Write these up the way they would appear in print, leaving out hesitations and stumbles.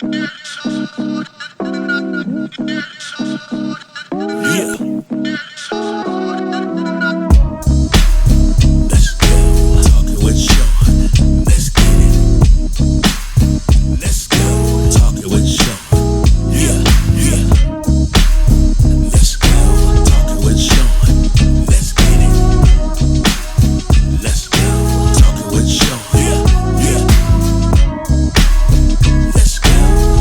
Yeah. Let's go. Talking with Shawn. Let's get it. Let's go. Talking with Shawn. Yeah, yeah. Let's go. Talking with Shawn. Let's get it. Let's go. Talking with Shawn. Yeah, yeah. Let's go.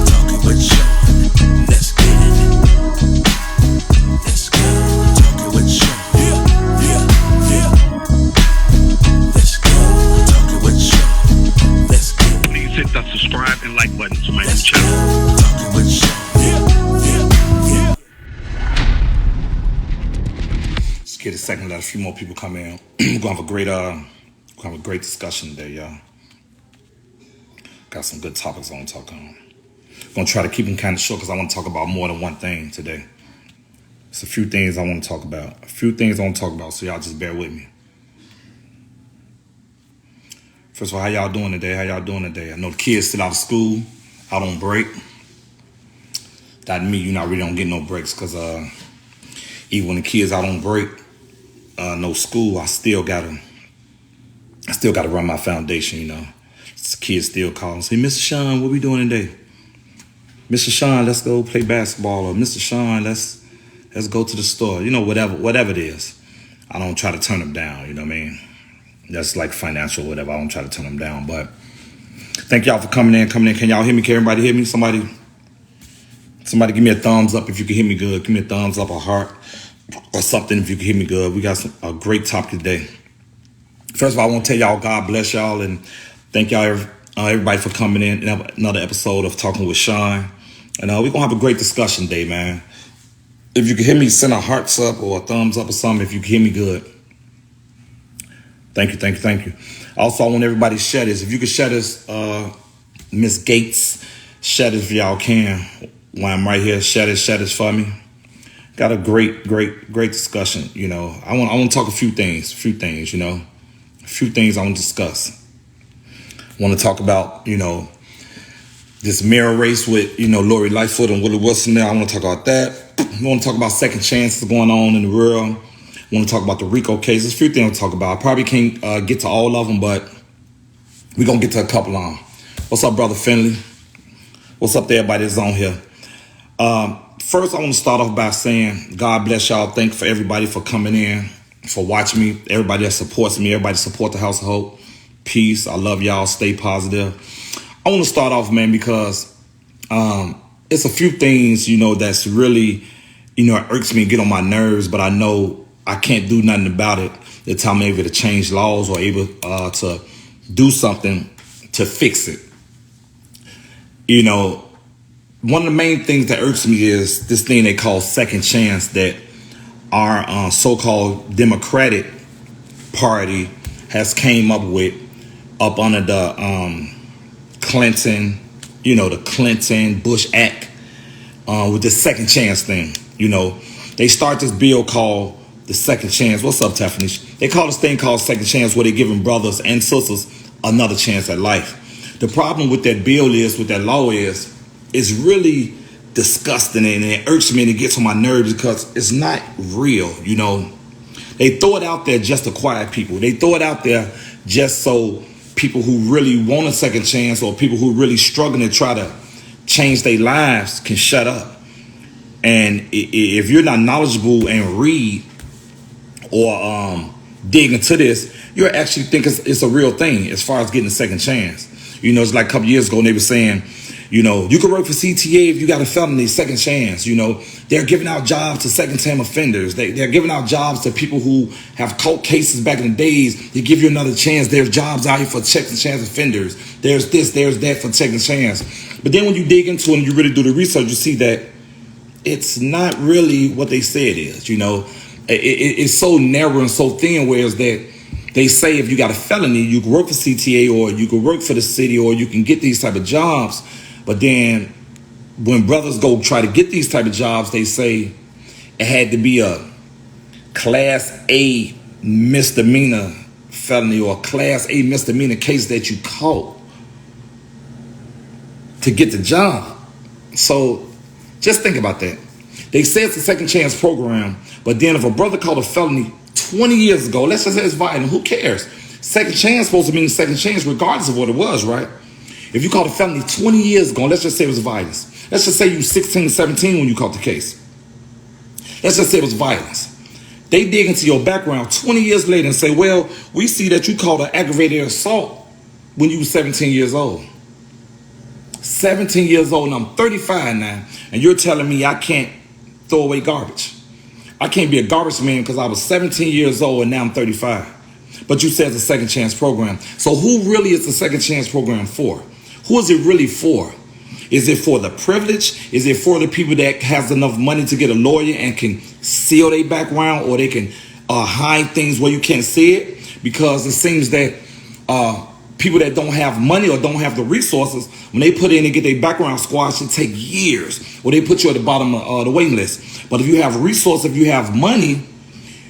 Talking with Shawn. Let's get it. Let's go. Talking with Shawn. Yeah, yeah, yeah. Let's go. Talking with Shawn. Let's get it. Please hit that subscribe and like button to my new Let's channel. go. Talking with Shawn. Yeah, yeah, yeah. Let's get a second, let a few more people come in. We're gonna have a great discussion today, y'all. Got some good topics I want to talk on. Gonna try to keep them kind of short because I want to talk about more than one thing today. It's a few things I want to talk about. So y'all just bear with me. First of all, how y'all doing today? I know the kids still out of school, out on break. That mean you not really don't get no breaks because even when the kids out on break, no school, I still gotta run my foundation, you know. The kids still call and say, Mr. Shawn, what we doing today? Mr. Shawn, let's go play basketball, or Mr. Shawn, let's go to the store. You know, whatever it is. I don't try to turn them down, you know what I mean? That's like financial, whatever. I don't try to turn them down. But thank y'all for coming in. Can y'all hear me? Can everybody hear me? Somebody give me a thumbs up if you can hear me good. Give me a thumbs up, a heart, or something if you can hear me good. We got a great topic today. First of all, I want to tell y'all God bless y'all and thank y'all everybody for coming in. Another episode of Talking with Shawn. And we're going to have a great discussion today, man. If you can hear me, send a hearts up or a thumbs up or something if you can hear me good. Thank you. Also, I want everybody to share this. If you can share this, Miss Gates, share this if y'all can. While I'm right here, share this for me. Got a great discussion, you know. I want to talk a few things, you know. A few things I want to discuss. I want to talk about, you know, this mirror race with, you know, Lori Lightfoot and Willie Wilson there. I want to talk about that. I want to talk about second chances going on in the world. I want to talk about the RICO case. There's a few things to talk about. I probably can't get to all of them, but we're going to get to a couple of them. What's up, Brother Finley? What's up to everybody that's on here? First, I want to start off by saying God bless y'all. Thank you for everybody for coming in, for watching me, everybody that supports me, everybody that support the House of Hope. Peace. I love y'all. Stay positive. I want to start off, man, because it's a few things, you know, that's really, you know, it irks me and get on my nerves, but I know I can't do nothing about it until I'm able to change laws or able to do something to fix it. You know, one of the main things that irks me is this thing they call second chance that our so-called Democratic Party has came up with up under the Clinton, you know, the Clinton-Bush Act with this second chance thing. You know, they start this bill called the second chance. What's up, Tiffany? They call this thing called second chance where they're giving brothers and sisters another chance at life. The problem with that bill is, with that law is really disgusting and it irks me and it gets on my nerves because it's not real, you know. They throw it out there just to quiet people. They throw it out there just so people who really want a second chance or people who really struggling to try to change their lives can shut up. And if you're not knowledgeable and read or dig into this, you'll actually think it's a real thing as far as getting a second chance. You know, it's like a couple years ago and they were saying, you know, you can work for CTA if you got a felony, second chance. You know, they're giving out jobs to second-time offenders. They're giving out jobs to people who have court cases back in the days. They give you another chance. There's jobs out here for second chance offenders. There's this, there's that for second chance. But then when you dig into it and you really do the research, you see that it's not really what they say it is. You know, it's so narrow and so thin, whereas that they say if you got a felony, you can work for CTA or you can work for the city or you can get these type of jobs. But then when brothers go try to get these type of jobs, they say it had to be a class A misdemeanor felony or a class A misdemeanor case that you caught. to get the job. So just think about that. They say it's a second chance program, but then if a brother caught a felony 20 years ago, let's just say it's violent, who cares? Second chance supposed to mean second chance regardless of what it was, right? If you caught a felony 20 years ago, let's just say it was violence. Let's just say you 16, 17 when you caught the case. Let's just say it was violence. They dig into your background 20 years later and say, well, we see that you caught an aggravated assault when you were 17 years old. 17 years old and I'm 35 now, and you're telling me I can't throw away garbage. I can't be a garbage man because I was 17 years old and now I'm 35. But you said it's a second chance program. So who really is the second chance program for? Who is it really for? Is it for the privileged? Is it for the people that has enough money to get a lawyer and can seal their background, or they can hide things where you can't see it? Because it seems that people that don't have money or don't have the resources, when they put in and get their background squashed, it take years, or they put you at the bottom of the waiting list. But if you have resources, if you have money,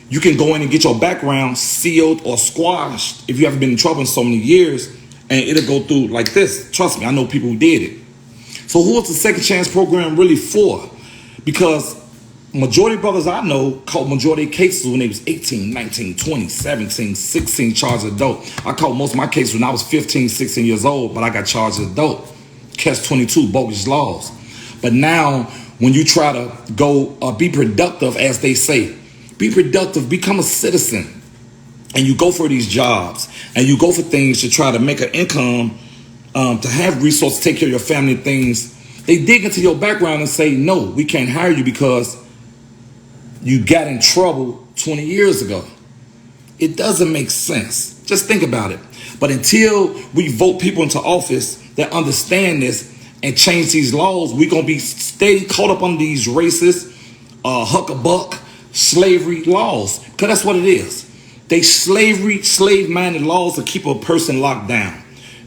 you can go in and get your background sealed or squashed if you haven't been in trouble in so many years, and it'll go through like this. Trust me, I know people who did it. So who is the second chance program really for? Because majority of brothers I know caught majority of cases when they was 18, 19, 20, 17, 16 charged adult. I caught most of my cases when I was 15, 16 years old, but I got charged adult. Catch 22, bogus laws. But now when you try to go be productive, as they say, be productive, become a citizen, and you go for these jobs and you go for things to try to make an income, to have resources, take care of your family things, they dig into your background and say, no, we can't hire you because you got in trouble 20 years ago. It doesn't make sense. Just think about it. But until we vote people into office that understand this and change these laws, we're going to be stay caught up on these racist, huck-a-buck, slavery laws. Because that's what it is. They slave-minded laws to keep a person locked down.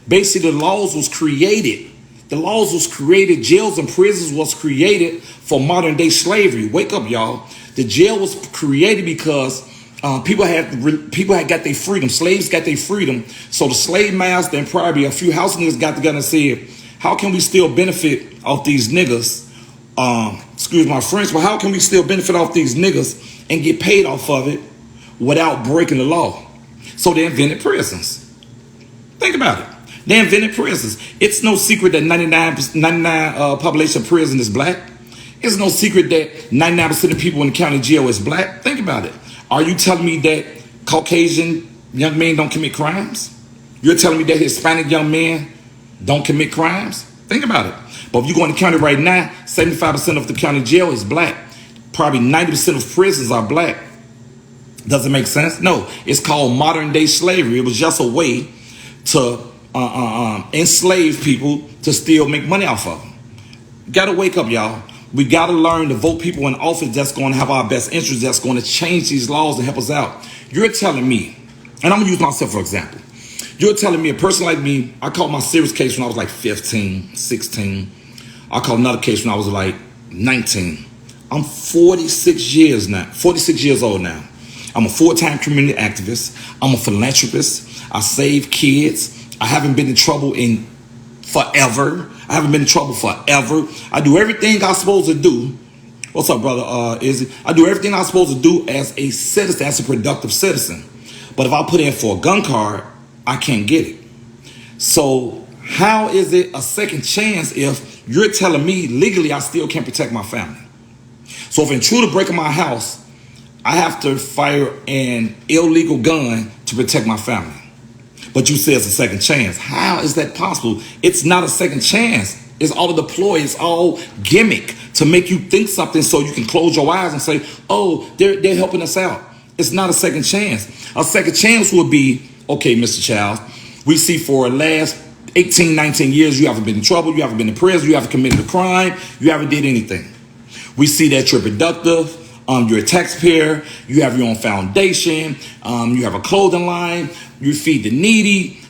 Basically, the laws was created. Jails and prisons was created for modern day slavery. Wake up, y'all. The jail was created because people had got their freedom. Slaves got their freedom. So the slave master and probably a few house niggas got together and said, how can we still benefit off these niggas? Excuse my French, but how can we still benefit off these niggas and get paid off of it without breaking the law? So they invented prisons. Think about it. They invented prisons. It's no secret that 99 population of prison is black. It's no secret that 99% of people in the county jail is black. Think about it. Are you telling me that Caucasian young men don't commit crimes? You're telling me that Hispanic young men don't commit crimes? Think about it. But if you go in the county right now, 75% of the county jail is black. Probably 90% of prisons are black. Does it make sense? No. It's called modern day slavery. It was just a way to enslave people to still make money off of them. Gotta wake up, y'all. We gotta learn to vote people in office that's going to have our best interests, that's going to change these laws and help us out. You're telling me, and I'm gonna use myself for example. You're telling me a person like me, I caught my serious case when I was like 15, 16. I caught another case when I was like 19. I'm 46 years old now. I'm a full-time community activist. I'm a philanthropist. I save kids. I haven't been in trouble in forever. I do everything I'm supposed to do. What's up, brother? Izzy? I do everything I'm supposed to do as a citizen, as a productive citizen. But if I put in for a gun card, I can't get it. So how is it a second chance if you're telling me legally I still can't protect my family? So if an intruder breaks my house, I have to fire an illegal gun to protect my family. But you say it's a second chance. How is that possible? It's not a second chance. It's all a deploy. It's all gimmick to make you think something so you can close your eyes and say, oh, they're helping us out. It's not a second chance. A second chance would be, okay, Mr. Child, we see for the last 18, 19 years, you haven't been in trouble, you haven't been in prison, you haven't committed a crime, you haven't did anything. We see that you're productive. You're a taxpayer, you have your own foundation, you have a clothing line, you feed the needy,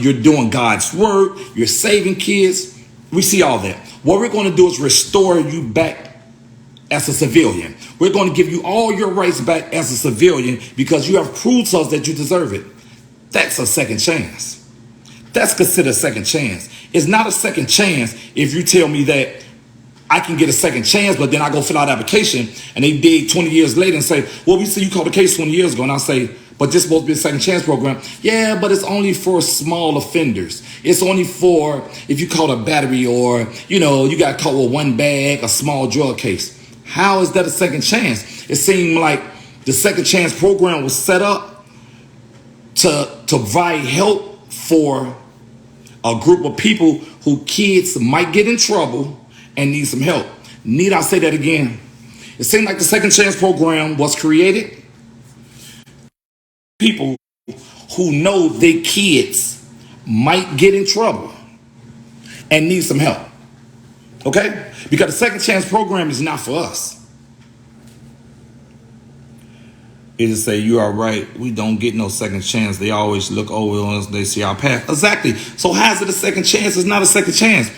you're doing God's work, you're saving kids. We see all that. What we're going to do is restore you back as a civilian. We're going to give you all your rights back as a civilian because you have proved to us that you deserve it. That's a second chance. That's considered a second chance. It's not a second chance if you tell me that I can get a second chance, but then I go fill out an application and they dig 20 years later and say, well, we see you called a case 20 years ago. And I say, but this is supposed to be a second chance program. Yeah, but it's only for small offenders. It's only for if you caught a battery or, you got caught with one bag, a small drug case. How is that a second chance? It seemed like the second chance program was set up to provide help for a group of people who kids might get in trouble and need some help. Need I say that again? It seemed like the second chance program was created. People who know their kids might get in trouble and need some help. Okay? Because the second chance program is not for us. It just say, you are right, we don't get no second chance. They always look over on us, they see our path. Exactly. So how is it a second chance? It's not a second chance.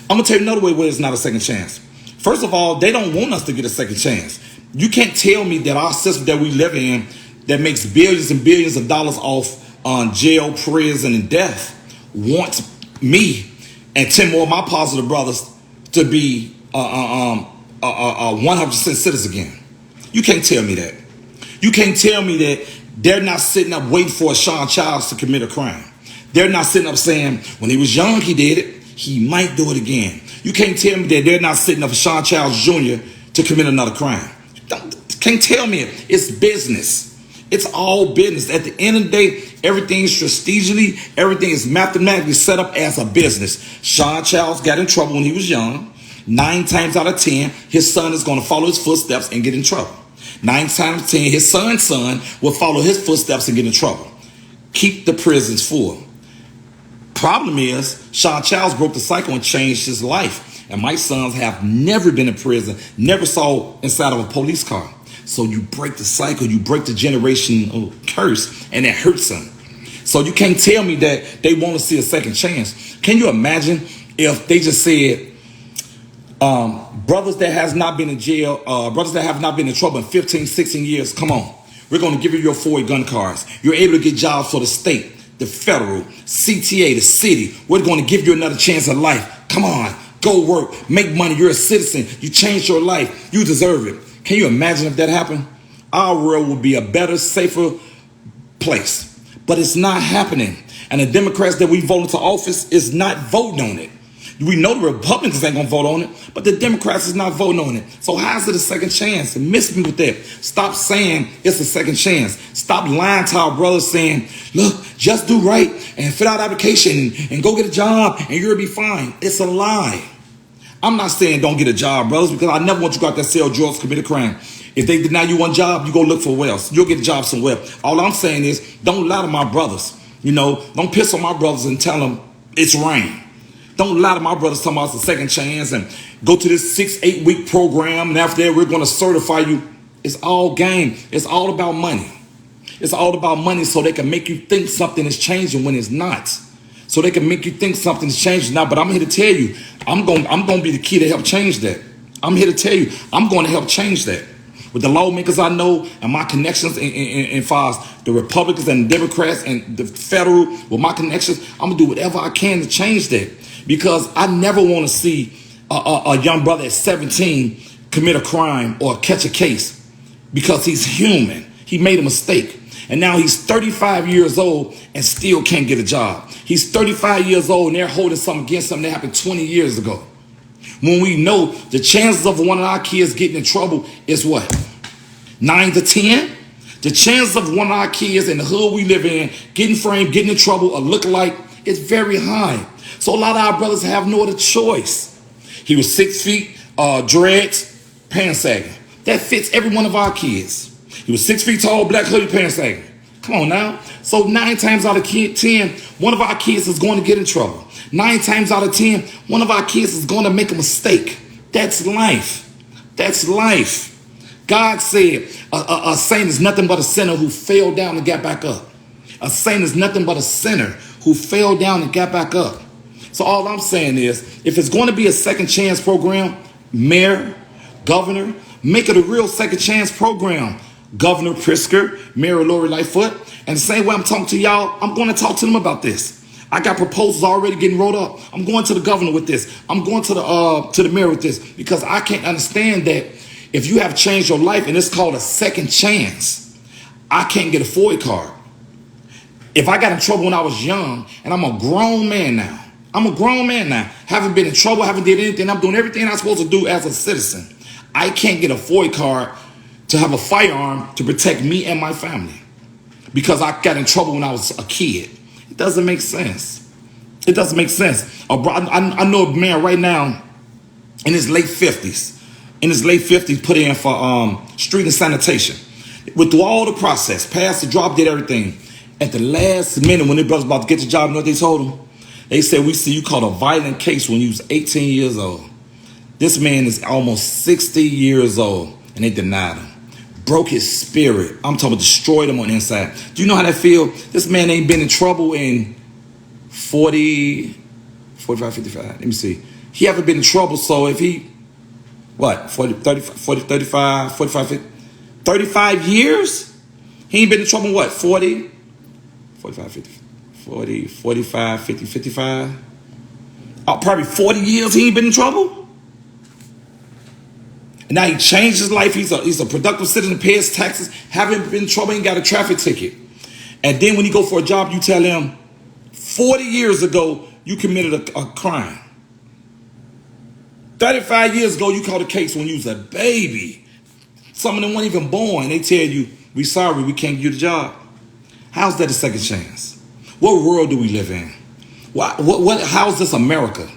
I'm going to tell you another way where it's not a second chance. First of all, they don't want us to get a second chance. You can't tell me that our system that we live in that makes billions and billions of dollars off on jail, prison, and death wants me and 10 more of my positive brothers to be 100% citizens again. You can't tell me that. You can't tell me that they're not sitting up waiting for a Shawn Childs to commit a crime. They're not sitting up saying, when he was young, he did it. He might do it again. You can't tell me that they're not sitting up for Shawn Childs Jr. to commit another crime. Can't tell me it. It's business. It's all business. At the end of the day, everything is strategically, everything is mathematically set up as a business. Shawn Childs got in trouble when he was young. 9 times out of 10, his son is going to follow his footsteps and get in trouble. 9 times out of 10, his son's son will follow his footsteps and get in trouble. Keep the prisons full. Problem is, Shawn Childs broke the cycle and changed his life. And my sons have never been in prison, never saw inside of a police car. So you break the cycle, you break the generational curse, and it hurts them. So you can't tell me that they want to see a second chance. Can you imagine if they just said, brothers that has not been in jail, brothers that have not been in trouble in 15, 16 years, come on. We're going to give you your 4 gun cards. You're able to get jobs for the state, the federal, CTA, the city. We're going to give you another chance at life. Come on, go work, make money. You're a citizen. You changed your life. You deserve it. Can you imagine if that happened? Our world would be a better, safer place. But it's not happening. And the Democrats that we vote into office is not voting on it. We know the Republicans ain't gonna vote on it, but the Democrats is not voting on it. So how's it a second chance? Miss me with that. Stop saying it's a second chance. Stop lying to our brothers saying, look, just do right and fill out application and go get a job and you'll be fine. It's a lie. I'm not saying don't get a job, brothers, because I never want you to go out there, sell drugs, commit a crime. If they deny you one job, you go look for else. You'll get a job somewhere. All I'm saying is don't lie to my brothers. Don't piss on my brothers and tell them it's rain. Don't lie to my brothers talking about it's a second chance and go to this 6-8 week program and after that we're going to certify you. It's all game. It's all about money. It's all about money so they can make you think something is changing when it's not. So they can make you think something's changing now. But I'm here to tell you, I'm going to be the key to help change that. I'm here to tell you, I'm going to help change that. With the lawmakers I know and my connections in far as the Republicans and the Democrats and the federal, with my connections, I'm going to do whatever I can to change that. Because I never want to see a young brother at 17 commit a crime or catch a case because he's human. He made a mistake. And now he's 35 years old and still can't get a job. He's 35 years old and they're holding something against him that happened 20 years ago. When we know the chances of one of our kids getting in trouble is what? 9 to 10? The chances of one of our kids in the hood we live in getting framed, getting in trouble, or look alike is very high. So a lot of our brothers have no other choice. He was 6 feet, dreads, pants sagging. That fits every one of our kids. He was 6 feet tall, black hoodie, pants sagging. Come on now. So 9 times out of 10, one of our kids is going to get in trouble. 9 times out of 10, one of our kids is going to make a mistake. That's life. That's life. God said a saint is nothing but a sinner who fell down and got back up. A saint is nothing but a sinner who fell down and got back up. So all I'm saying is, if it's going to be a second chance program, mayor, governor, make it a real second chance program. Governor Pritzker, Mayor Lori Lightfoot, and the same way I'm talking to y'all, I'm going to talk to them about this. I got proposals already getting wrote up. I'm going to the governor with this. I'm going to the mayor with this, because I can't understand that if you have changed your life and it's called a second chance, I can't get a FOIA card. If I got in trouble when I was young, and I'm a grown man now, haven't been in trouble, haven't did anything, I'm doing everything I'm supposed to do as a citizen, I can't get a FOIA card to have a firearm to protect me and my family because I got in trouble when I was a kid. It doesn't make sense. It doesn't make sense. I know a man right now in his late 50s, put in for street and sanitation. Went through all the process, passed the job, did everything. At the last minute, when their brother's about to get the job, you know what they told him? They said, we see you caught a violent case when you was 18 years old. This man is almost 60 years old, and they denied him. Broke his spirit. I'm talking about destroyed him on the inside. Do you know how that feel? This man ain't been in trouble in 45, 55. Let me see. He haven't been in trouble, so if he, 35 years? He ain't been in trouble, 40, 45, 50, 40, 45, 50, 55? Probably 40 years he ain't been in trouble? And now he changed his life. He's a productive citizen, pays taxes, haven't been in trouble, ain't got a traffic ticket. And then when you go for a job, you tell him, 40 years ago, you committed a crime. 35 years ago, you caught a case when you was a baby. Some of them weren't even born. They tell you, we sorry, we can't give you the job. How's that a second chance? What world do we live in? How is this America?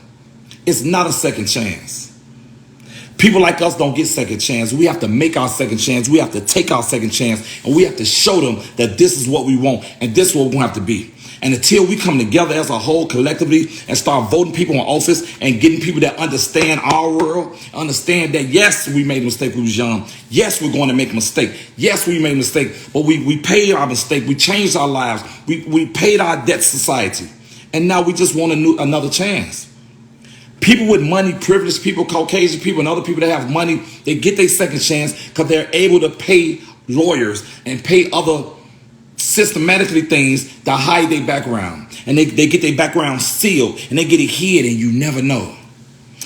It's not a second chance. People like us don't get second chance. We have to make our second chance. We have to take our second chance, and we have to show them that this is what we want and this is what we're going to have to be. And until we come together as a whole collectively and start voting people in office and getting people that understand our world, understand that, yes, we made a mistake when we was young. Yes, we're going to make a mistake. Yes, we made a mistake, but we paid our mistake. We changed our lives. We paid our debt to society. And now we just want another chance. People with money, privileged people, Caucasian people, and other people that have money, they get their second chance because they're able to pay lawyers and pay other systematically things that hide their background. And they get their background sealed, and they get it hid, and you never know.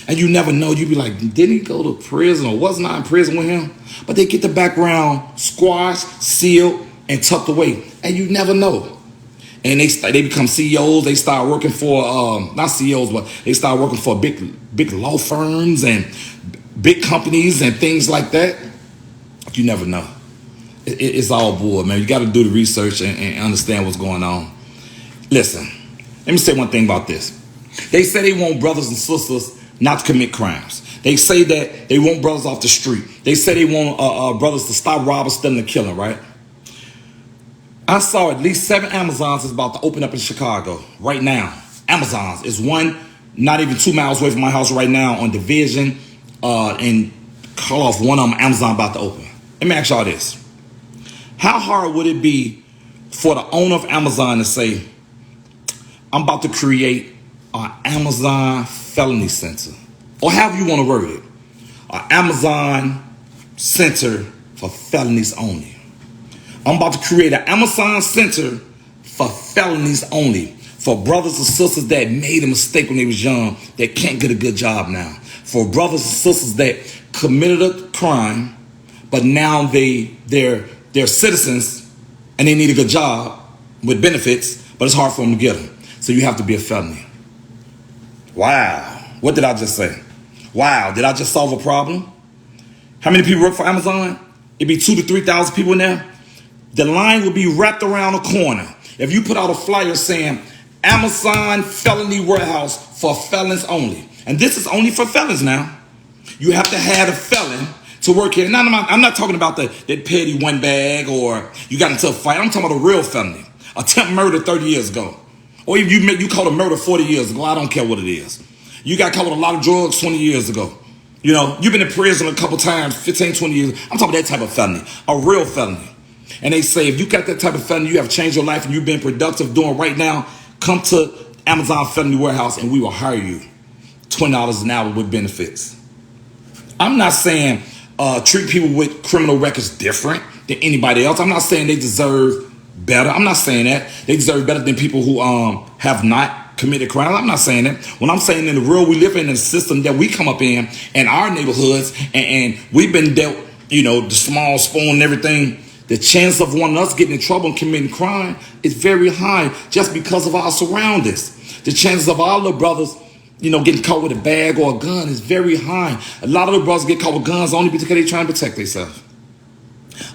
And you never know. You be like, didn't he go to prison, or wasn't I in prison with him? But they get the background squashed, sealed, and tucked away, and you never know. And they become CEOs. They start working for not CEOs, but they start working for big law firms and big companies and things like that. You never know. It's all bull, man. You got to do the research and understand what's going on. Listen, let me say one thing about this. They say they want brothers and sisters not to commit crimes. They say that they want brothers off the street. They say they want brothers to stop robbing, stealing, and killing, right? I saw at least 7 Amazons is about to open up in Chicago right now. Amazons is one not even 2 miles away from my house right now on Division, and call off one of them. Amazon about to open. Let me ask y'all this: how hard would it be for the owner of Amazon to say, I'm about to create an Amazon felony center, or however you want to word it, an Amazon center for felonies only? I'm about to create an Amazon center for felonies only, for brothers and sisters that made a mistake when they was young, that can't get a good job now, for brothers and sisters that committed a crime, but now they're citizens and they need a good job with benefits, but it's hard for them to get them. So you have to be a felony. Wow. What did I just say? Wow. Did I just solve a problem? How many people work for Amazon? It'd be 2,000 to 3,000 people in there. The line would be wrapped around a corner. If you put out a flyer saying Amazon felony warehouse for felons only, and this is only for felons now, you have to have a felon to work here. Now, I'm not talking about that petty one bag or you got into a fight. I'm talking about a real felony, attempt murder 30 years ago, or if you caught a murder 40 years ago. I don't care what it is. You got caught with a lot of drugs 20 years ago. You know, you've been in prison a couple times, 15, 20 years. I'm talking about that type of felony, a real felony. And they say, if you got that type of felony, you have changed your life and you've been productive doing right now, come to Amazon Felony Warehouse and we will hire you. $20 an hour with benefits. I'm not saying treat people with criminal records different than anybody else. I'm not saying they deserve better. I'm not saying that. They deserve better than people who have not committed crimes. I'm not saying that. When I'm saying in the world we live in the system that we come up in our neighborhoods, and we've been dealt, the small spoon and everything, the chance of one of us getting in trouble and committing crime is very high just because of our surroundings. The chances of our little brothers, getting caught with a bag or a gun is very high. A lot of the brothers get caught with guns only because they're trying to protect themselves.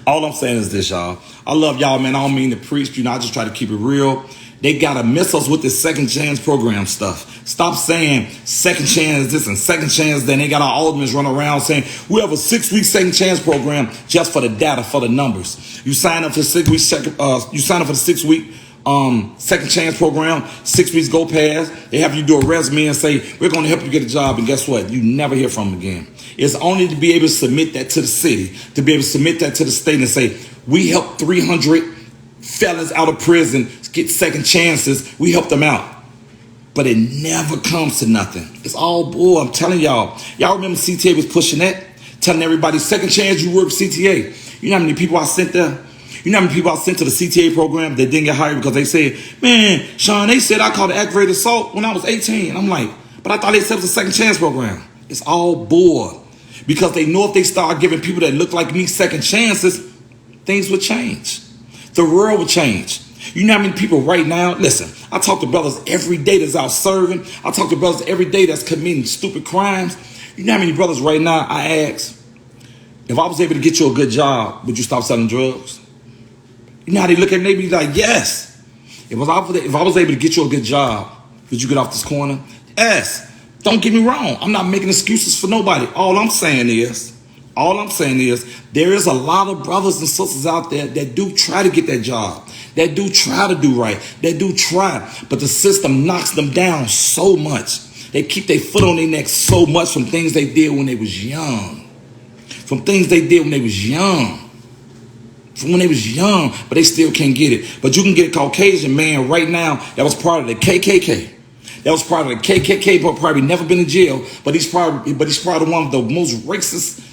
All I'm saying is this, y'all. I love y'all, man. I don't mean to preach. I just try to keep it real. They got to miss us with this second chance program stuff. Stop saying second chance this and second chance that. They got our aldermen running around saying we have a 6-week second chance program just for the data, for the numbers. You sign up for 6 weeks. You sign up for the 6-week second chance program. 6 weeks go past. They have you do a resume and say we're going to help you get a job. And guess what? You never hear from them again. It's only to be able to submit that to the city, to be able to submit that to the state and say we helped 300 felons out of prison get second chances. We helped them out. But it never comes to nothing. It's all bull. I'm telling y'all. Y'all remember CTA was pushing that? Telling everybody, second chance, you work for CTA. You know how many people I sent there? You know how many people I sent to the CTA program that didn't get hired because they said, man, Shawn, they said I called aggravated assault when I was 18. I'm like, but I thought they said it was a second chance program. It's all bull. Because they know if they start giving people that look like me second chances, things would change. The world would change. You know how many people right now, listen, I talk to brothers every day that's out serving. I talk to brothers every day that's committing stupid crimes. You know how many brothers right now I ask, if I was able to get you a good job, would you stop selling drugs? You know how they look at me, they be like, yes. If I was able to get you a good job, would you get off this corner? Yes. Don't get me wrong. I'm not making excuses for nobody. All I'm saying is there is a lot of brothers and sisters out there that do try to get that job, that do try to do right, that do try, but the system knocks them down so much. They keep their foot on their neck so much from things they did when they was young. From things they did when they was young. From when they was young, but they still can't get it. But you can get a Caucasian man right now that was part of the KKK. That was part of the KKK, but probably never been in jail. But he's probably one of the most racist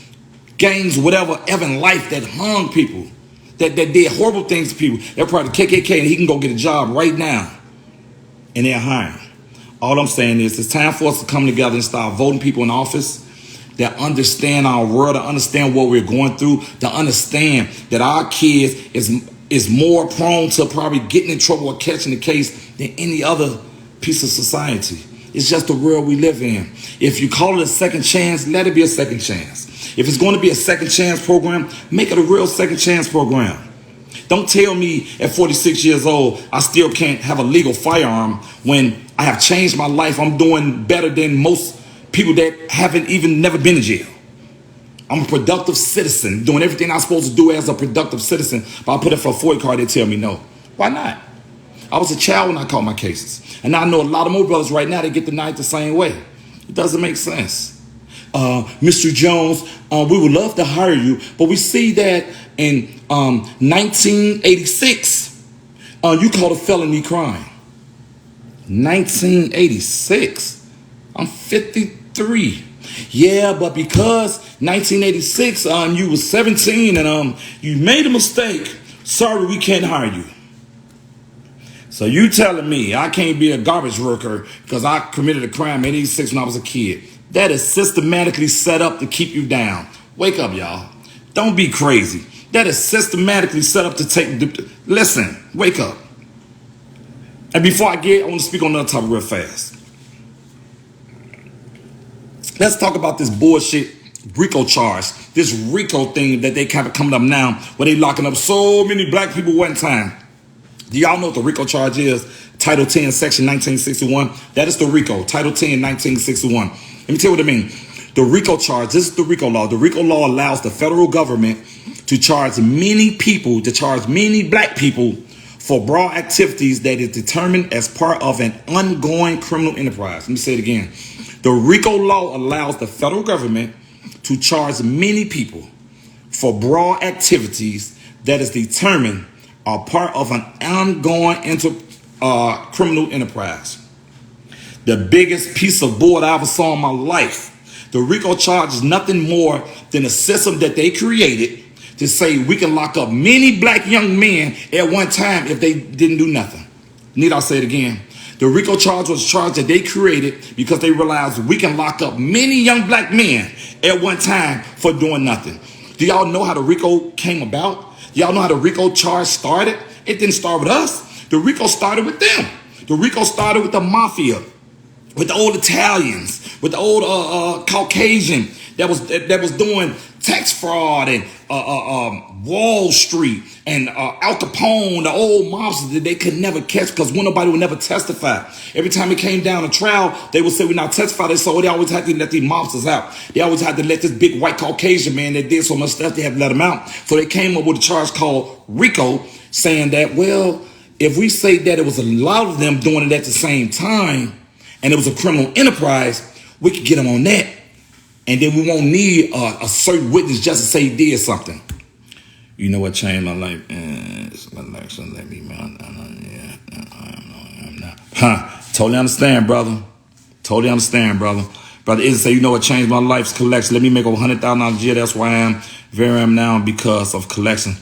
gangs, whatever, ever in life that hung people, that did horrible things to people. They're part of the KKK, and he can go get a job right now, and they're hiring. All I'm saying is it's time for us to come together and start voting people in office that understand our world, to understand what we're going through, to understand that our kids is more prone to probably getting in trouble or catching the case than any other piece of society. It's just the world we live in. If you call it a second chance, let it be a second chance. If it's going to be a second chance program, make it a real second chance program. Don't tell me at 46 years old, I still can't have a legal firearm when I have changed my life. I'm doing better than most people that haven't even never been in jail. I'm a productive citizen, doing everything I'm supposed to do as a productive citizen. But I put it for a FOIA card, they tell me no. Why not? I was a child when I caught my cases. And I know a lot of more brothers right now, they get denied the same way. It doesn't make sense. Mr. Jones, we would love to hire you, but we see that in 1986, you called a felony crime. 1986. I'm 53. Yeah, but because 1986, you was 17 and you made a mistake. Sorry, we can't hire you. So you telling me I can't be a garbage worker because I committed a crime in 86 when I was a kid? That is systematically set up to keep you down. Wake up, y'all. Don't be crazy. That is systematically set up to listen, wake up. And before I want to speak on another topic real fast. Let's talk about this bullshit RICO charge. This RICO thing that they kind of coming up now where they locking up so many black people one time. Do y'all know what the RICO charge is? Title 10, Section 1961. That is the RICO. Title 10, 1961. Let me tell you what I mean. The RICO charge, this is the RICO law. The RICO law allows the federal government to charge many black people for broad activities that is determined as part of an ongoing criminal enterprise. Let me say it again. The RICO law allows the federal government to charge many people for broad activities that is determined are part of an ongoing criminal enterprise. The biggest piece of bull I ever saw in my life. The RICO charge is nothing more than a system that they created to say we can lock up many black young men at one time if they didn't do nothing. Need I say it again? The RICO charge was a charge that they created because they realized we can lock up many young black men at one time for doing nothing. Do y'all know how the RICO came about? Do y'all know how the RICO charge started? It didn't start with us. The RICO started with them. The RICO started with the mafia, with the old Italians, with the old Caucasian that was doing tax fraud and Wall Street and Al Capone, the old mobsters that they could never catch because nobody would never testify. Every time it came down to trial, they would say we're not testifying. So they always had to let these mobsters out. They always had to let this big white Caucasian man that did so much stuff, they had to let him out. So they came up with a charge called RICO, saying that, well, if we say that it was a lot of them doing it at the same time and it was a criminal enterprise, we could get them on that. And then we won't need a certain witness just to say he did something. You know what changed my life? Let me, man. Totally understand, brother. Totally understand, brother. Brother Izzy say, you know what changed my life's collection. Let me make over $100,000 a year. That's why I am where I am now because of collection.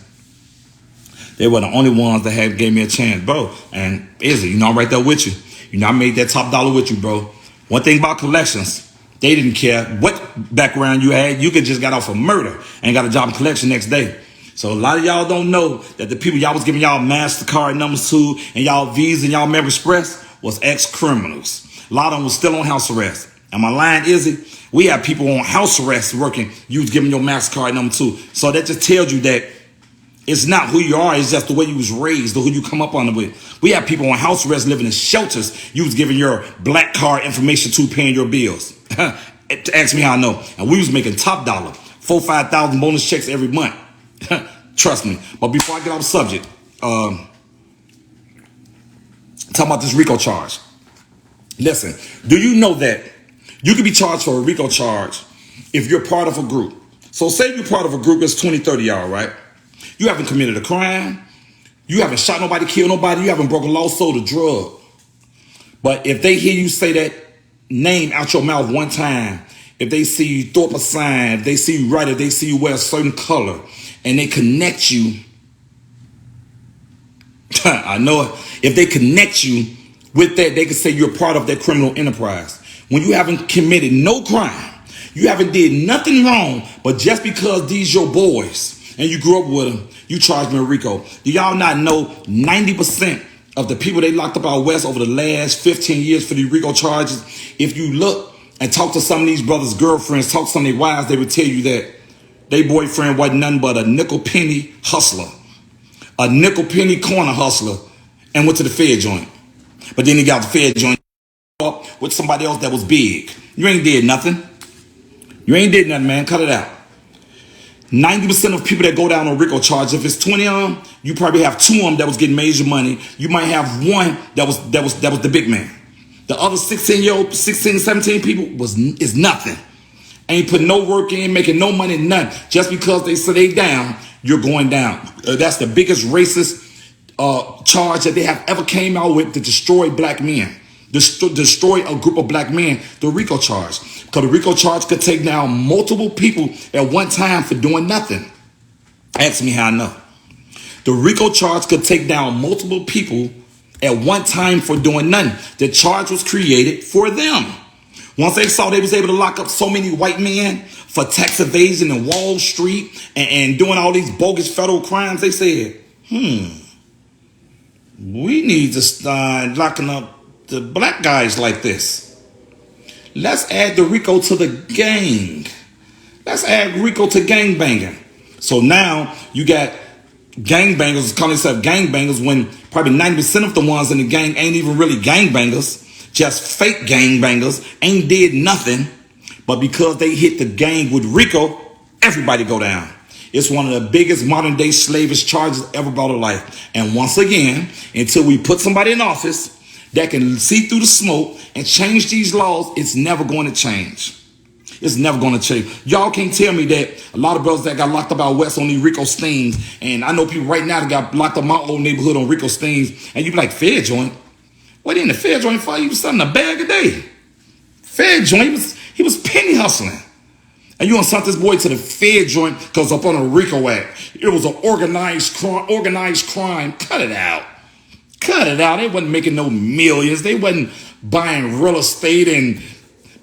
They were the only ones that gave me a chance, bro. And Izzy, you know I'm right there with you. You know I made that top dollar with you, bro. One thing about collections, they didn't care what background you had. You could just got off of murder and got a job in collection next day. So a lot of y'all don't know that the people y'all was giving y'all MasterCard numbers to and y'all Visa and y'all American Express was ex-criminals. A lot of them was still on house arrest. Am I lying, Izzy? We have people on house arrest working. You was giving your MasterCard number to. So that just tells you that it's not who you are. It's just the way you was raised or who you come up on with. We have people on house arrest living in shelters. You was giving your black card information to, paying your bills. Ask me how I know. And we was making top dollar, 4,000, 5,000 bonus checks every month. Trust me. But before I get off the subject, talking about this RICO charge. Listen, do you know that you can be charged for a RICO charge if you're part of a group? So say you're part of a group, it's 20, 30 y'all, right? You haven't committed a crime. You haven't shot nobody, killed nobody. You haven't broken law, sold a drug. But if they hear you say that name out your mouth one time, if they see you throw up a sign, if they see you write it, they see you wear a certain color, and they connect you, I know it. If they connect you with that, they can say you're part of that criminal enterprise. When you haven't committed no crime, you haven't did nothing wrong, but just because these your boys and you grew up with them, you charge me a RICO. Do y'all not know 90% of the people they locked up out west over the last 15 years for these RICO charges? If you look and talk to some of these brothers' girlfriends, talk to some of their wives, they would tell you that their boyfriend wasn't nothing but a nickel penny hustler, a nickel penny corner hustler, and went to the Fed joint. But then he got the Fed joint up with somebody else that was big. You ain't did nothing. You ain't did nothing, man. Cut it out. 90% of people that go down on RICO charge, if it's 20 of them, you probably have 2 of them that was getting major money. You might have one that was the big man. The other 16-year-old, 16, 17 people is nothing. Ain't putting no work in, making no money, none. Just because they say they down, you're going down. That's the biggest racist charge that they have ever came out with to destroy black men. Destroy a group of black men, the RICO charge. Because the RICO charge could take down multiple people at one time for doing nothing. Ask me how I know. The RICO charge could take down multiple people at one time for doing nothing. The charge was created for them. Once they saw they was able to lock up so many white men for tax evasion and Wall Street and doing all these bogus federal crimes, they said, we need to start locking up the black guys like this. Let's add the RICO to the gang. Let's add RICO to gangbanging. So now you got gangbangers calling themselves gangbangers when probably 90% of the ones in the gang ain't even really gangbangers, just fake gangbangers, ain't did nothing. But because they hit the gang with RICO, everybody go down. It's one of the biggest modern day slavish charges ever brought to life. And once again, until we put somebody in office that can see through the smoke and change these laws, it's never going to change. It's never going to change. Y'all can't tell me that a lot of brothers that got locked up out west on these RICO stings, and I know people right now that got locked up in my old neighborhood on RICO stings, and you be like, Fed joint? What in the Fed joint for? He was selling a bag a day. Fed joint, he was penny hustling. And you gonna send this boy to the Fed joint because up on a RICO Act. It was an organized crime. Cut it out. Cut it out. They wasn't making no millions. They wasn't buying real estate and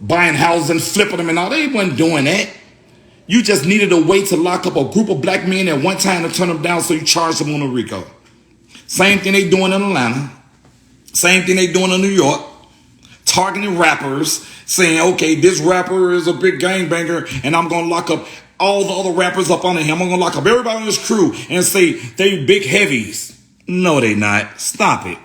buying houses and flipping them and all. They wasn't doing that. You just needed a way to lock up a group of black men at one time to turn them down, so you charged them on a RICO. Same thing they doing in Atlanta. Same thing they doing in New York. Targeting rappers, saying, okay, this rapper is a big gangbanger, and I'm going to lock up all the other rappers up under him. I'm going to lock up everybody on his crew and say they big heavies. No, they not. Stop it.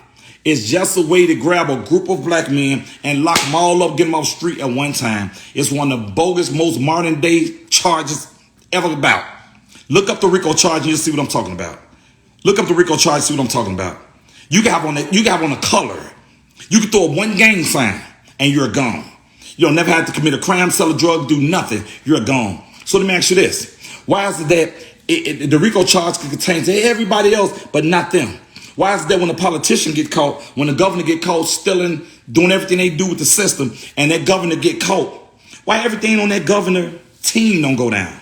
It's just a way to grab a group of black men and lock them all up, get them off the street at one time. It's one of the bogus, most modern day charges ever about. Look up the RICO charge and you'll see what I'm talking about. Look up the RICO charge and see what I'm talking about. You can have on a color. You can throw up one gang sign and you're gone. You don't never have to commit a crime, sell a drug, do nothing. You're gone. So let me ask you this. Why is it that the RICO charge can contain everybody else but not them? Why is it that when a politician get caught, when the governor get caught stealing, doing everything they do with the system, and that governor get caught, why everything on that governor team don't go down?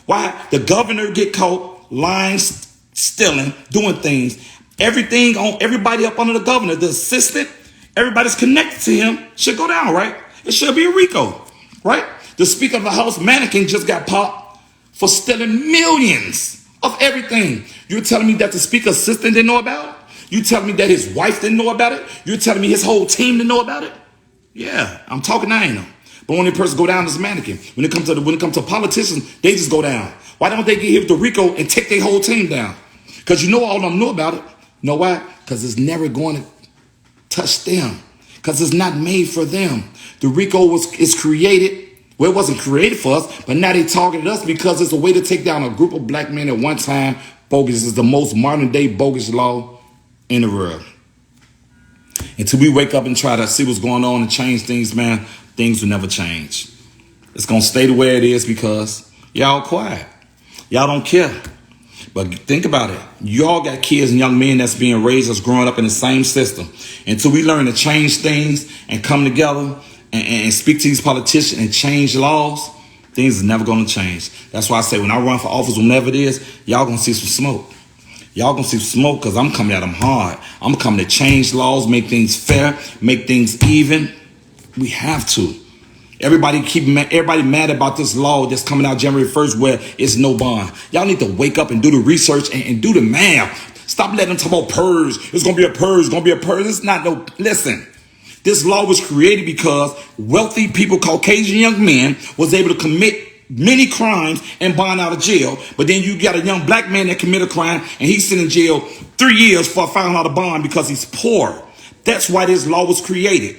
Why the governor get caught lying, stealing, doing things, everything on everybody up under the governor, the assistant, everybody's connected to him should go down, right? It should be a RICO, right? The Speaker of the House mannequin just got popped for stealing millions of everything. You're telling me that the Speaker's assistant didn't know about it? You telling me that his wife didn't know about it? You're telling me his whole team didn't know about it? Yeah, I'm talking, I ain't know. But when a person go down as a mannequin, when it comes to politicians, they just go down. Why don't they get hit with the RICO and take their whole team down? Because you know all of them know about it. Know why? Because it's never going to touch them. Because it's not made for them. The RICO is created. Well, it wasn't created for us, but now they targeted us because it's a way to take down a group of black men at one time. Bogus is the most modern day bogus law in the world. Until we wake up and try to see what's going on and change things, man, things will never change. It's going to stay the way it is because y'all quiet. Y'all don't care. But think about it. Y'all got kids and young men that's being raised, that's growing up in the same system. Until we learn to change things and come together and speak to these politicians and change laws, things is never going to change. That's why I say when I run for office, whenever it is, y'all going to see some smoke. Y'all going to see smoke because I'm coming at them hard. I'm coming to change laws, make things fair, make things even. We have to. Everybody mad about this law that's coming out January 1st where it's no bond. Y'all need to wake up and do the research and do the math. Stop letting them talk about purge. It's going to be a purge. It's going to be a purge. It's not no, listen. This law was created because wealthy people, Caucasian young men, was able to commit many crimes and bond out of jail. But then you got a young black man that committed a crime and he's sitting in jail 3 years for filing out a bond because he's poor. That's why this law was created.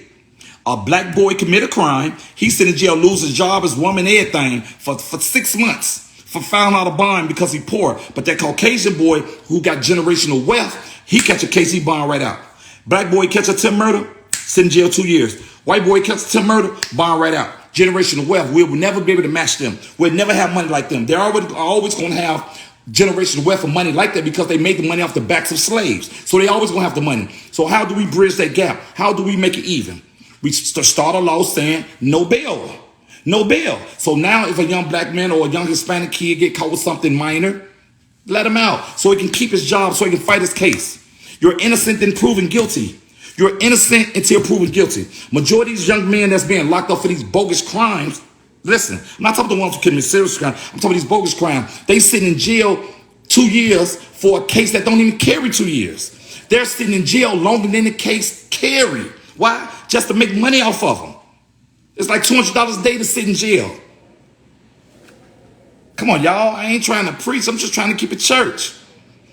A black boy commit a crime. He's sitting in jail, lose his job, his woman, everything for 6 months for filing out a bond because he's poor. But that Caucasian boy who got generational wealth, he catch a case, he bond right out. Black boy catch a 10 murder, sit in jail 2 years. White boy catch a 10 murder, bond right out. Generational wealth, we will never be able to match them. We'll never have money like them. They're always going to have generational wealth of money like that because they made the money off the backs of slaves. So they always going to have the money. So how do we bridge that gap? How do we make it even? We start a law saying no bail. No bail. So now if a young black man or a young Hispanic kid get caught with something minor, let him out so he can keep his job, so he can fight his case. You're innocent until proven guilty. You're innocent until proven guilty. Majority of these young men that's being locked up for these bogus crimes, listen, I'm not talking about the ones who commit serious crime. I'm talking about these bogus crimes. They sit in jail 2 years for a case that don't even carry 2 years. They're sitting in jail longer than the case carry. Why? Just to make money off of them. It's like $200 a day to sit in jail. Come on, y'all. I ain't trying to preach. I'm just trying to keep it church.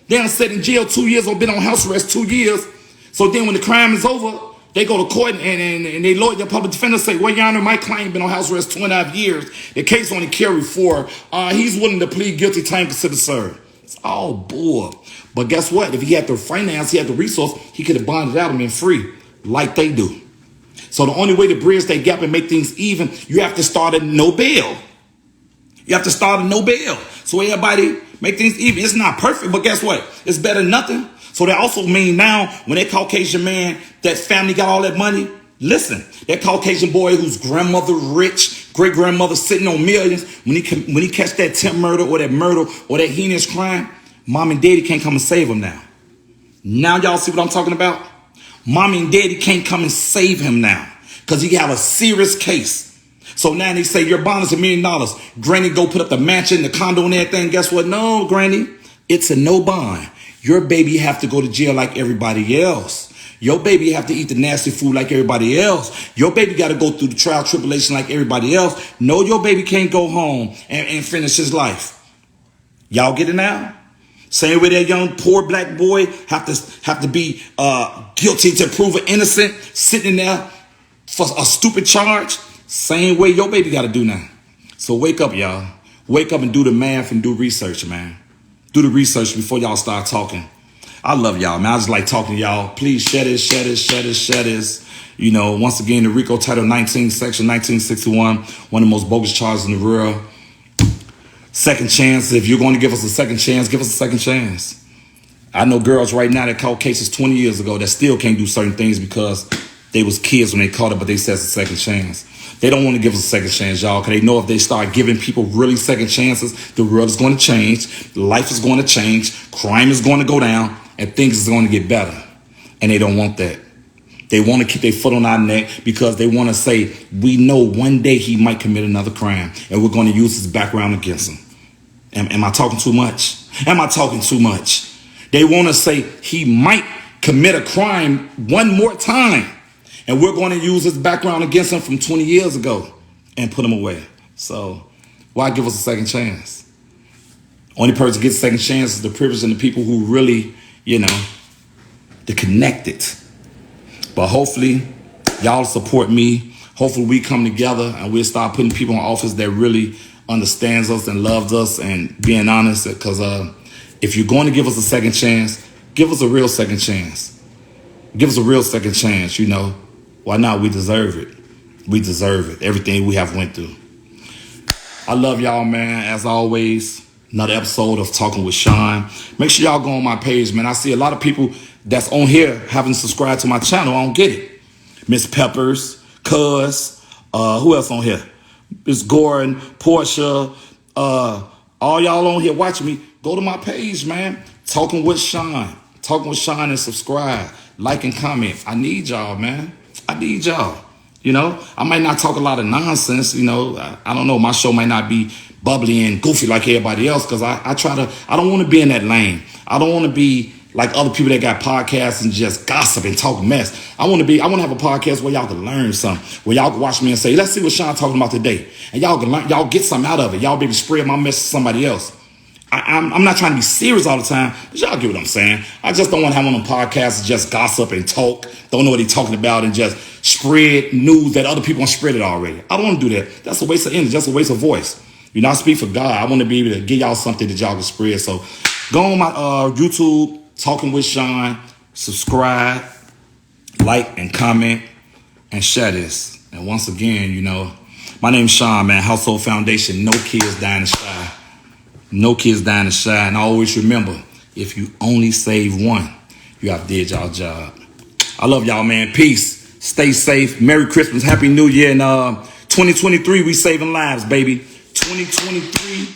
They done sit in jail 2 years or been on house arrest 2 years. So then when the crime is over, they go to court and they lawyer, the public defender say, well, Your Honor, my client been on house arrest 2.5 years. The case only carried 4. He's willing to plead guilty, time considered served. It's all bull. But guess what? If he had the finance, he had the resource, he could have bonded out and been free like they do. So the only way to bridge that gap and make things even, you have to start at no bail. You have to start at no bail. So everybody make things even. It's not perfect, but guess what? It's better than nothing. So that also means now when that Caucasian man, that family got all that money, Listen, that Caucasian boy whose grandmother rich, great grandmother sitting on millions, when he catch that attempt murder or that heinous crime, mom and daddy can't come and save him now. Now y'all see what I'm talking about? Mommy and daddy can't come and save him now because he have a serious case. So now they say your bond is $1 million. Granny go put up the mansion, the condo and everything. Guess what? No, Granny, it's a no bond. Your baby have to go to jail like everybody else. Your baby have to eat the nasty food like everybody else. Your baby got to go through the trial tribulation like everybody else. No, your baby can't go home and finish his life. Y'all get it now? Same way that young poor black boy have to be guilty to prove an innocent, sitting there for a stupid charge. Same way your baby got to do now. So wake up, y'all. Wake up and do the math and do research, man. Do the research before y'all start talking. I love y'all, man. I just like talking to y'all. Please share this. You know, once again, the RICO Title 19, Section 1961, one of the most bogus charges in the world. Second chance. If you're going to give us a second chance, give us a second chance. I know girls right now that caught cases 20 years ago that still can't do certain things because they was kids when they caught it, but they said it's a second chance. They don't want to give us a second chance, y'all, because they know if they start giving people really second chances, the world is going to change, life is going to change, crime is going to go down, and things is going to get better. And they don't want that. They want to keep their foot on our neck because they want to say, we know one day he might commit another crime, and we're going to use his background against him. Am I talking too much? Am I talking too much? They want to say he might commit a crime one more time, and we're going to use his background against him from 20 years ago and put him away. So why give us a second chance? Only person who gets a second chance is the privileged and the people who really, the connected. But hopefully y'all support me. Hopefully we come together and we'll start putting people in office that really understands us and loves us and being honest. Because if you're going to give us a second chance, give us a real second chance. Give us a real second chance, Why not? We deserve it. We deserve it. Everything we have went through. I love y'all, man. As always, another episode of Talking with Shawn. Make sure y'all go on my page, man. I see a lot of people that's on here haven't subscribed to my channel. I don't get it. Miss Peppers, Cuz, who else on here? Miss Gordon, Portia, all y'all on here watching me. Go to my page, man. Talking with Shawn. Talking with Shawn and subscribe. Like and comment. I need y'all, man. I need y'all. I might not talk a lot of nonsense. I don't know. My show might not be bubbly and goofy like everybody else because I don't want to be in that lane. I don't want to be like other people that got podcasts and just gossip and talk mess. I want to have a podcast where y'all can learn something, where y'all can watch me and say, let's see what Shawn talking about today. And y'all can learn, y'all get something out of it. Y'all be able to spread my message to somebody else. I'm not trying to be serious all the time, but y'all get what I'm saying. I just don't want to have one of them podcasts and just gossip and talk, don't know what he's talking about, and just spread news that other people want to spread it already. I don't want to do that. That's a waste of energy. That's a waste of voice. I speak for God. I want to be able to give y'all something that y'all can spread. So go on my YouTube, Talking with Shawn, subscribe, like and comment, and share this. And once again, my name's Shawn, man. Household Foundation. No kids dying to shy. No kids dying to shy. And I always remember, if you only save one, you have did y'all job. I love y'all, man. Peace. Stay safe. Merry Christmas. Happy New Year. And 2023, we saving lives, baby. 2023,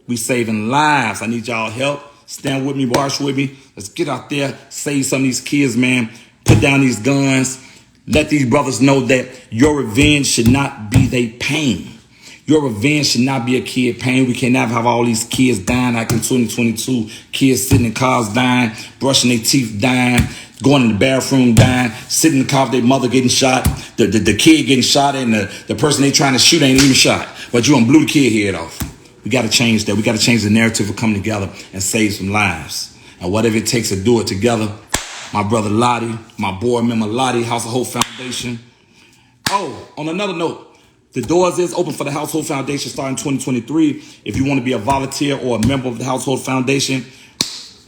we saving lives. I need y'all help. Stand with me, march with me. Let's get out there, save some of these kids, man. Put down these guns. Let these brothers know that your revenge should not be their pain. Your revenge should not be a kid pain. We cannot have all these kids dying like in 2022. Kids sitting in cars dying, brushing their teeth dying, going in the bathroom dying, sitting in the car with their mother getting shot, the kid getting shot, and the person they trying to shoot ain't even shot. But you done blew the kid head off. We got to change that. We got to change the narrative of coming together and save some lives. And whatever it takes to do it together, my brother Lottie, my board member Lottie, Household Foundation. Oh, on another note, the doors is open for the Household Foundation starting 2023. If you want to be a volunteer or a member of the Household Foundation,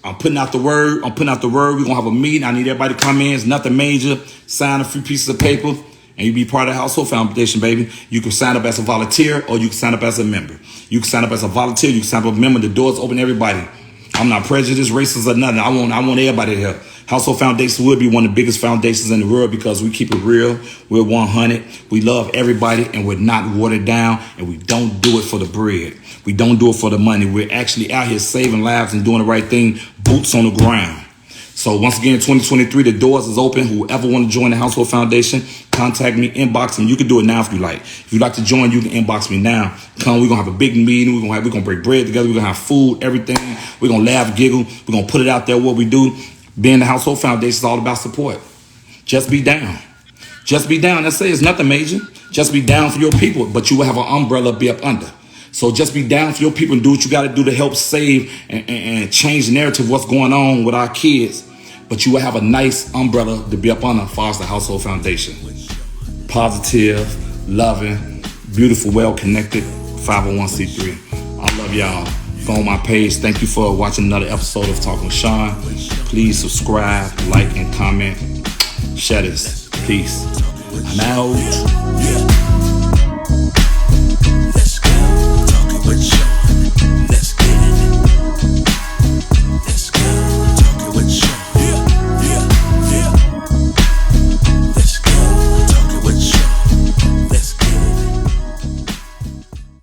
I'm putting out the word. We're going to have a meeting. I need everybody to come in. It's nothing major. Sign a few pieces of paper, and you be part of the Household Foundation, baby. You can sign up as a volunteer, or you can sign up as a member. You can sign up as a volunteer. You can sign up as a member. The doors open to everybody. I'm not prejudiced, racist, or nothing. I want everybody to help. Household Foundation will be one of the biggest foundations in the world because we keep it real. We're 100. We love everybody, and we're not watered down, and we don't do it for the bread. We don't do it for the money. We're actually out here saving lives and doing the right thing, boots on the ground. So once again, 2023, the doors is open. Whoever want to join the Household Foundation, contact me, inbox me. You can do it now if you like. If you'd like to join, you can inbox me now. Come, we're going to have a big meeting. We're going to break bread together. We're going to have food, everything. We're going to laugh, giggle. We're going to put it out there, what we do. Being the Household Foundation is all about support. Just be down. Just be down. That's it. It's nothing major. Just be down for your people, but you will have an umbrella be up under. So just be down for your people and do what you got to do to help save and change the narrative of what's going on with our kids. But you will have a nice umbrella to be up under as far as the Household Foundation. Positive, loving, beautiful, well-connected 501c3. I love y'all. Go on my page. Thank you for watching another episode of Talking with Shawn. Please subscribe, like, and comment. Share this. Peace. I'm out.